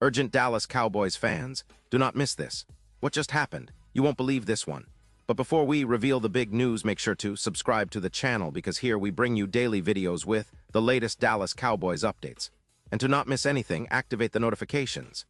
Urgent Dallas Cowboys fans, do not miss this. What just happened? You won't believe this one. But before we reveal the big news, make sure to subscribe to the channel because here we bring you daily videos with the latest Dallas Cowboys updates. And to not miss anything, activate the notifications.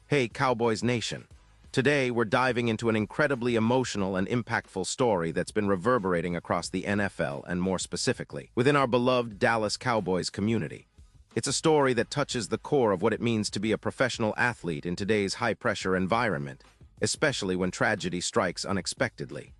Hey Cowboys Nation. Today we're diving into an incredibly emotional and impactful story that's been reverberating across the NFL and more specifically, within our beloved Dallas Cowboys community. It's a story that touches the core of what it means to be a professional athlete in today's high-pressure environment, especially when tragedy strikes unexpectedly.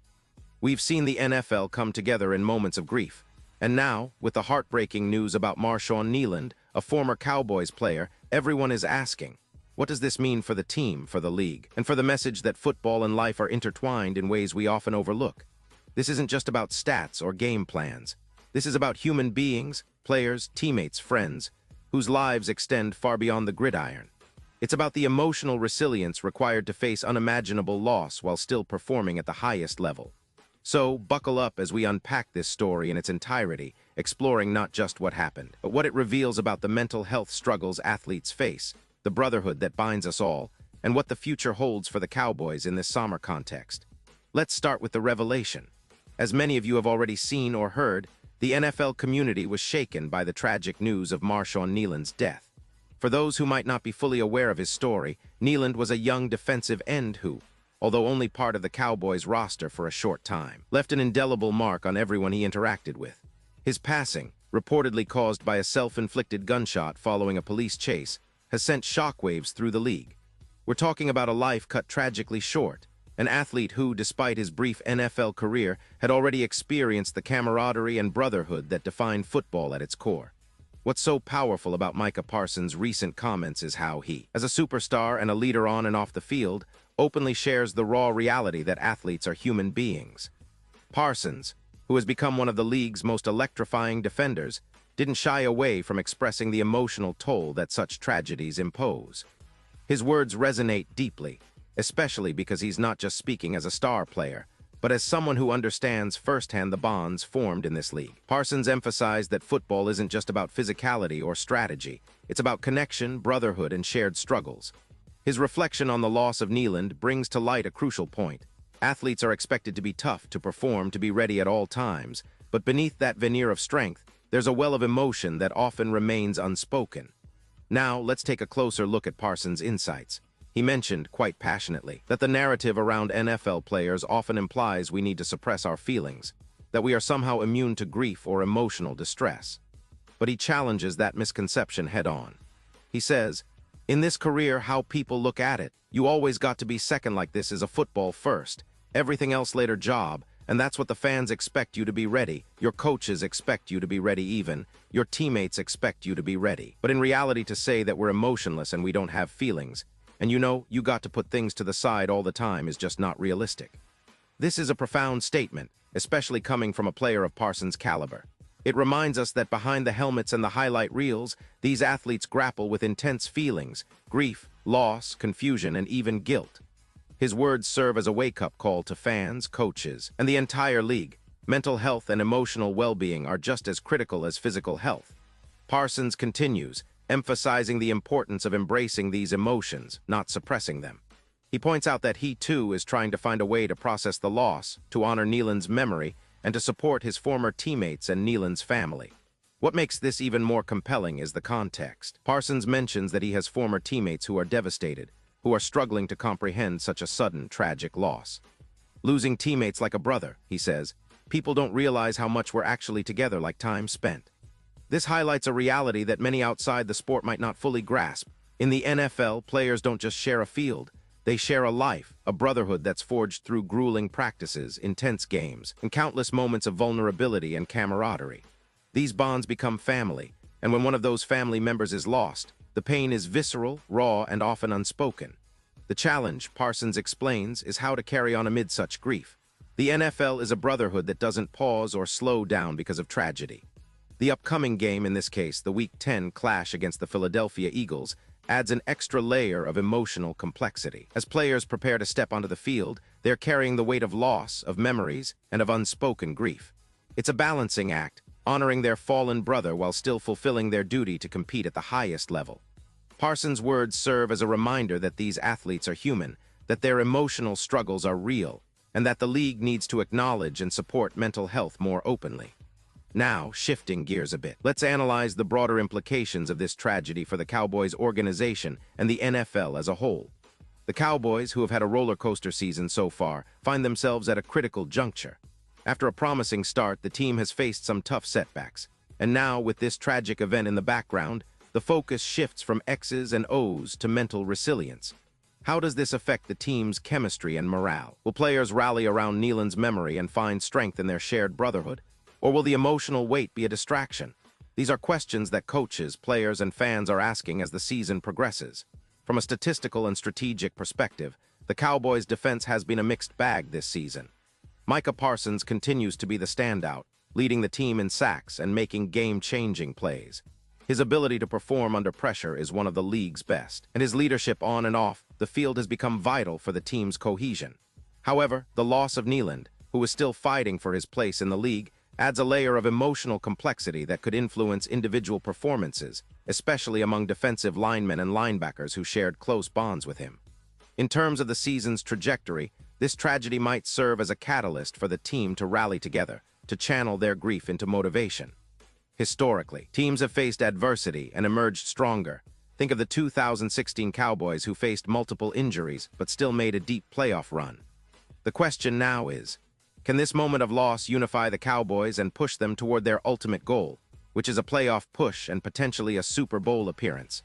We've seen the NFL come together in moments of grief, and now, with the heartbreaking news about Marshawn Kneeland, a former Cowboys player, everyone is asking, what does this mean for the team, for the league, and for the message that football and life are intertwined in ways we often overlook? This isn't just about stats or game plans. This is about human beings, players, teammates, friends, whose lives extend far beyond the gridiron. It's about the emotional resilience required to face unimaginable loss while still performing at the highest level. So, buckle up as we unpack this story in its entirety, exploring not just what happened, but what it reveals about the mental health struggles athletes face, the brotherhood that binds us all, and what the future holds for the Cowboys in this somber context. Let's start with the revelation. As many of you have already seen or heard, the NFL community was shaken by the tragic news of Marshawn Kneeland's death. For those who might not be fully aware of his story, Kneeland was a young defensive end who, although only part of the Cowboys roster for a short time, left an indelible mark on everyone he interacted with. His passing, reportedly caused by a self-inflicted gunshot following a police chase, has sent shockwaves through the league. We're talking about a life cut tragically short, an athlete who, despite his brief NFL career, had already experienced the camaraderie and brotherhood that define football at its core. What's so powerful about Micah Parsons' recent comments is how he, as a superstar and a leader on and off the field, openly shares the raw reality that athletes are human beings. Parsons, who has become one of the league's most electrifying defenders, didn't shy away from expressing the emotional toll that such tragedies impose. His words resonate deeply, especially because he's not just speaking as a star player, but as someone who understands firsthand the bonds formed in this league. Parsons emphasized that football isn't just about physicality or strategy, it's about connection, brotherhood, and shared struggles. His reflection on the loss of Kneeland brings to light a crucial point. Athletes are expected to be tough, to perform, to be ready at all times, but beneath that veneer of strength, there's a well of emotion that often remains unspoken. Now, let's take a closer look at Parsons' insights. He mentioned, quite passionately, that the narrative around NFL players often implies we need to suppress our feelings, that we are somehow immune to grief or emotional distress. But he challenges that misconception head-on. He says, in this career, how people look at it, you always got to be second like this is a football first, everything else later job, and that's what the fans expect you to be ready, your coaches expect you to be ready even, your teammates expect you to be ready. But in reality, to say that we're emotionless and we don't have feelings, and you got to put things to the side all the time is just not realistic. This is a profound statement, especially coming from a player of Parsons' caliber. It reminds us that behind the helmets and the highlight reels, these athletes grapple with intense feelings, grief, loss, confusion, and even guilt. His words serve as a wake-up call to fans, coaches, and the entire league. Mental health and emotional well-being are just as critical as physical health. Parsons continues, emphasizing the importance of embracing these emotions, not suppressing them. He points out that he, too, is trying to find a way to process the loss, to honor Kneeland's memory, and to support his former teammates and Kneeland's family. What makes this even more compelling is the context. Parsons mentions that he has former teammates who are devastated, who are struggling to comprehend such a sudden, tragic loss. Losing teammates like a brother, he says, people don't realize how much we're actually together like time spent. This highlights a reality that many outside the sport might not fully grasp. In the NFL, players don't just share a field, they share a life, a brotherhood that's forged through grueling practices, intense games, and countless moments of vulnerability and camaraderie. These bonds become family, and when one of those family members is lost, the pain is visceral, raw, and often unspoken. The challenge, Parsons explains, is how to carry on amid such grief. The NFL is a brotherhood that doesn't pause or slow down because of tragedy. The upcoming game, in this case, the Week 10 clash against the Philadelphia Eagles, adds an extra layer of emotional complexity. As players prepare to step onto the field, they're carrying the weight of loss, of memories, and of unspoken grief. It's a balancing act, honoring their fallen brother while still fulfilling their duty to compete at the highest level. Parsons' words serve as a reminder that these athletes are human, that their emotional struggles are real, and that the league needs to acknowledge and support mental health more openly. Now, shifting gears a bit, let's analyze the broader implications of this tragedy for the Cowboys organization and the NFL as a whole. The Cowboys, who have had a roller coaster season so far, find themselves at a critical juncture. After a promising start, the team has faced some tough setbacks. And now, with this tragic event in the background, the focus shifts from X's and O's to mental resilience. How does this affect the team's chemistry and morale? Will players rally around Kneeland's memory and find strength in their shared brotherhood? Or will the emotional weight be a distraction? These are questions that coaches, players, and fans are asking as the season progresses. From a statistical and strategic perspective, the Cowboys' defense has been a mixed bag this season. Micah Parsons continues to be the standout, leading the team in sacks and making game-changing plays. His ability to perform under pressure is one of the league's best, and his leadership on and off the field has become vital for the team's cohesion. However, the loss of Kneeland, who is still fighting for his place in the league, adds a layer of emotional complexity that could influence individual performances, especially among defensive linemen and linebackers who shared close bonds with him. In terms of the season's trajectory, this tragedy might serve as a catalyst for the team to rally together, to channel their grief into motivation. Historically, teams have faced adversity and emerged stronger. Think of the 2016 Cowboys, who faced multiple injuries but still made a deep playoff run. The question now is, can this moment of loss unify the Cowboys and push them toward their ultimate goal, which is a playoff push and potentially a Super Bowl appearance?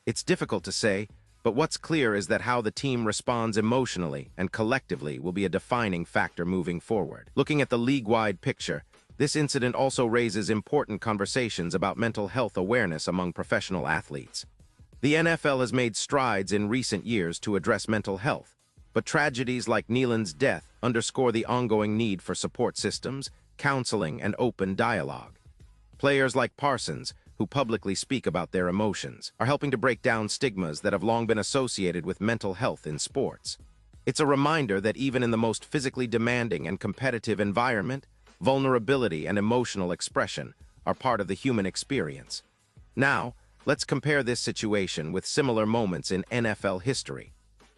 It's difficult to say, but what's clear is that how the team responds emotionally and collectively will be a defining factor moving forward. Looking at the league-wide picture, this incident also raises important conversations about mental health awareness among professional athletes. The NFL has made strides in recent years to address mental health, but tragedies like Kneeland's death underscore the ongoing need for support systems, counseling, and open dialogue. Players like Parsons, who publicly speak about their emotions, are helping to break down stigmas that have long been associated with mental health in sports. It's a reminder that even in the most physically demanding and competitive environment, vulnerability and emotional expression are part of the human experience. Now, let's compare this situation with similar moments in NFL history.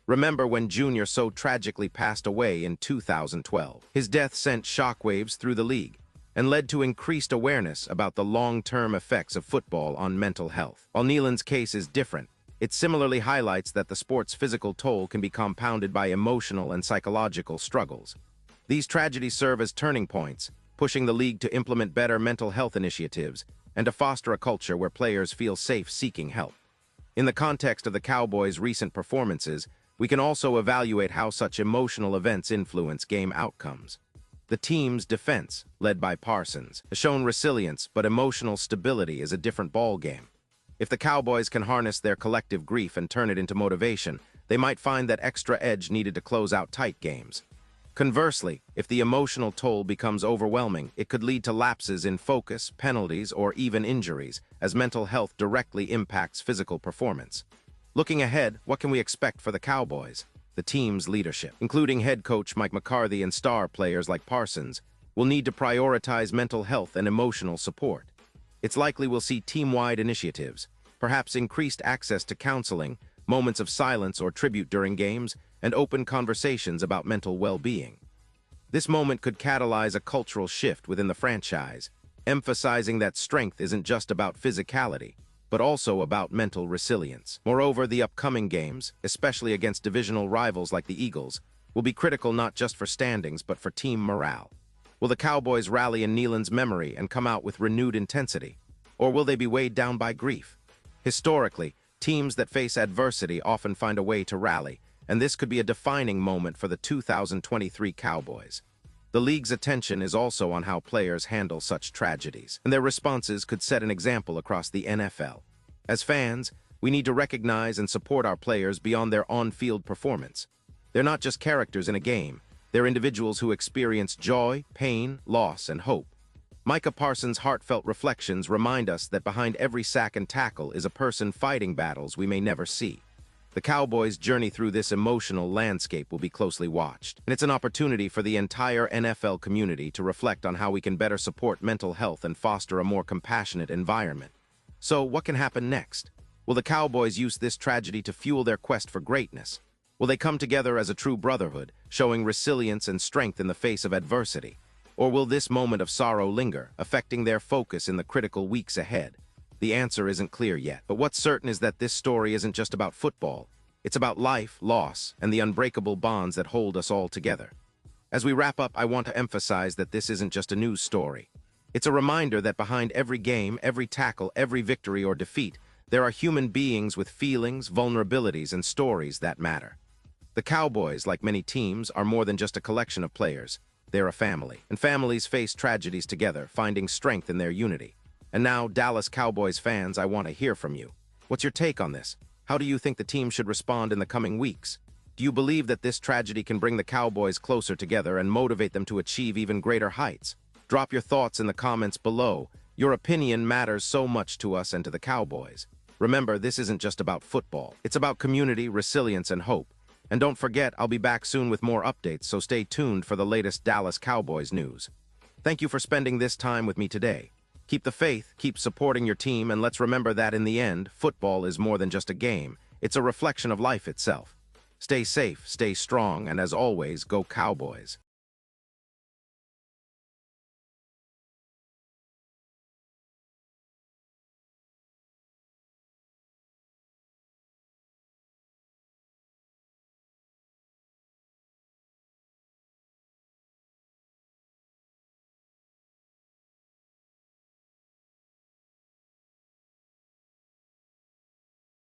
Remember when Jr. so tragically passed away in 2012. His death sent shockwaves through the league and led to increased awareness about the long-term effects of football on mental health. While Kneeland's case is different, it similarly highlights that the sport's physical toll can be compounded by emotional and psychological struggles. These tragedies serve as turning points, pushing the league to implement better mental health initiatives and to foster a culture where players feel safe seeking help. In the context of the Cowboys' recent performances, we can also evaluate how such emotional events influence game outcomes. The team's defense, led by Parsons, has shown resilience, but emotional stability is a different ballgame. If the Cowboys can harness their collective grief and turn it into motivation, they might find that extra edge needed to close out tight games. Conversely, if the emotional toll becomes overwhelming, it could lead to lapses in focus, penalties, or even injuries, as mental health directly impacts physical performance. Looking ahead, what can we expect for the Cowboys? The team's leadership, including head coach Mike McCarthy and star players like Parsons, will need to prioritize mental health and emotional support. It's likely we'll see team-wide initiatives, perhaps increased access to counseling, moments of silence or tribute during games, and open conversations about mental well-being. This moment could catalyze a cultural shift within the franchise, emphasizing that strength isn't just about physicality, but also about mental resilience. Moreover, the upcoming games, especially against divisional rivals like the Eagles, will be critical not just for standings but for team morale. Will the Cowboys rally in Kneeland's memory and come out with renewed intensity? Or will they be weighed down by grief? Historically, teams that face adversity often find a way to rally, and this could be a defining moment for the 2023 Cowboys. The league's attention is also on how players handle such tragedies, and their responses could set an example across the NFL. As fans, we need to recognize and support our players beyond their on-field performance. They're not just characters in a game, they're individuals who experience joy, pain, loss, and hope. Micah Parsons' heartfelt reflections remind us that behind every sack and tackle is a person fighting battles we may never see. The Cowboys' journey through this emotional landscape will be closely watched, and it's an opportunity for the entire NFL community to reflect on how we can better support mental health and foster a more compassionate environment. So, what can happen next? Will the Cowboys use this tragedy to fuel their quest for greatness? Will they come together as a true brotherhood, showing resilience and strength in the face of adversity? Or will this moment of sorrow linger, affecting their focus in the critical weeks ahead? The answer isn't clear yet, but what's certain is that this story isn't just about football. It's about life, loss, and the unbreakable bonds that hold us all together. As we wrap up, I want to emphasize that this isn't just a news story. It's a reminder that behind every game, every tackle, every victory or defeat, there are human beings with feelings, vulnerabilities, and stories that matter. The Cowboys, like many teams, are more than just a collection of players. They're a family, and families face tragedies together, finding strength in their unity. And now, Dallas Cowboys fans, I want to hear from you. What's your take on this? How do you think the team should respond in the coming weeks? Do you believe that this tragedy can bring the Cowboys closer together and motivate them to achieve even greater heights? Drop your thoughts in the comments below. Your opinion matters so much to us and to the Cowboys. Remember, this isn't just about football. It's about community, resilience, and hope. And don't forget, I'll be back soon with more updates, so stay tuned for the latest Dallas Cowboys news. Thank you for spending this time with me today. Keep the faith, keep supporting your team, and let's remember that in the end, football is more than just a game. It's a reflection of life itself. Stay safe, stay strong, and as always, go Cowboys.